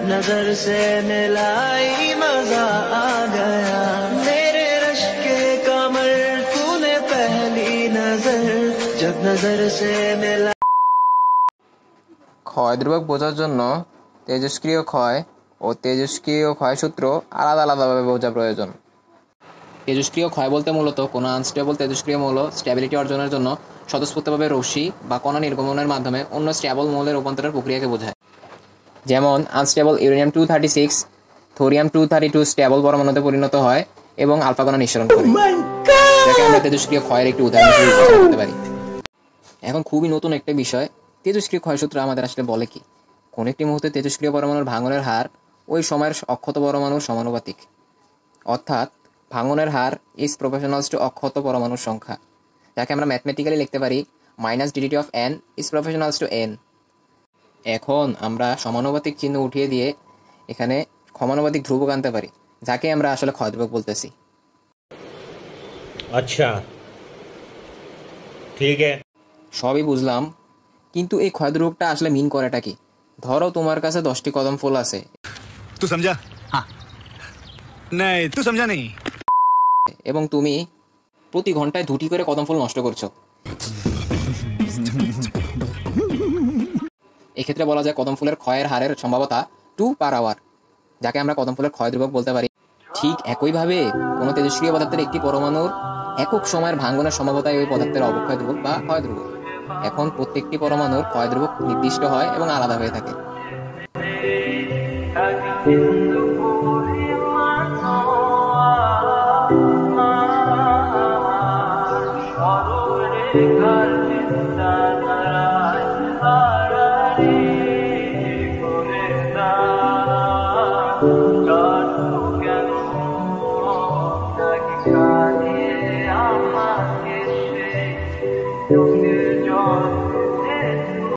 जब नजर से मिलाई मजा आ गया मेरे रश के कमर तूने पहली नजर जब नजर से मिला। ক্ষয় ধ্রুবক বোঝার জন্য তেজস্ক্রিয় ক্ষয় ও তেজস্ক্রিয় ক্ষয়সূত্র আলাদা আলাদাভাবে বোঝা প্রয়োজন। তেজস্ক্রিয় ক্ষয় বলতে মূলত কোনো আনস্টেবল তেজস্ক্রিয় মৌল স্ট্যাবিলিটি অর্জনের জন্য স্বতঃস্ফূর্তভাবে রশ্মি বা কণা নির্গমনের মাধ্যমে অন্য স্ট্যাবল মৌলের রূপান্তরের প্রক্রিয়াকে বোঝায়। যেমন আনস্টেবল ইউরেনিয়াম-236 থোরিয়াম-232 স্ট্যাবল পরমাণুতে পরিণত হয় এবং আলফা কণা নিঃসরণ করে, যাকে আমরা তেজস্ক্রিয় ক্ষয়ের একটি উদাহরণ হিসেবে বিবেচনা করতে পারি। এখন খুবই নতুন একটা বিষয়, তেজস্ক্রিয় ক্ষয়সূত্র আমাদের আসলে বলে কি? কোন একটি মুহূর্তে তেজস্ক্রিয় পরমাণুর ভাঙনের হার ওই সময়ের অক্ষত পরমাণুর সমানুপাতিক, অর্থাৎ ভাঙনের হার ইজ প্রপোর্শনাল টু অক্ষত পরমাণুর সংখ্যা, যাকে আমরা ম্যাথমেটিক্যালি লিখতে পারি -ddt of n is proportional to n। এখন আমরা সমানুপাতিক চিহ্ন উঠিয়ে দিয়ে এখানে সমানুপাতিক ধ্রুবক আনতে পারি, যাকে আমরা আসলে ক্ষয় ধ্রুবক বলতেছি। আচ্ছা, ঠিক আছে, সবই বুঝলাম, কিন্তু এই ক্ষয় ধ্রুবকটা আসলে মিন করেটা কি? ধরো তোমার কাছে 10টি কদম ফুল আছে, तू समझा? हाँ नहीं तू समझा नहीं। এবং তুমি প্রতি ঘন্টায় 2টি করে কদম ফুল নষ্ট করছো। এক্ষেত্রে বলা যায় কদম ফুলের ক্ষয়ের হারের সম্ভাবনা 2/hour, যাকে আমরা কদম ফুলের ক্ষয় ধ্রুবক বলতে পারি। ঠিক একইভাবে কোনো তেজস্ক্রিয় পদার্থের একটি পরমাণুর একক সময়ের ভাঙ্গনের সম্ভাবনায় ওই পদার্থের অবক্ষয় ধ্রুবক বা ক্ষয় ধ্রুবক। এখন প্রত্যেকটি পরমাণুর ক্ষয় ধ্রুবক নির্দিষ্ট হয় এবং আলাদা হয়ে থাকে। God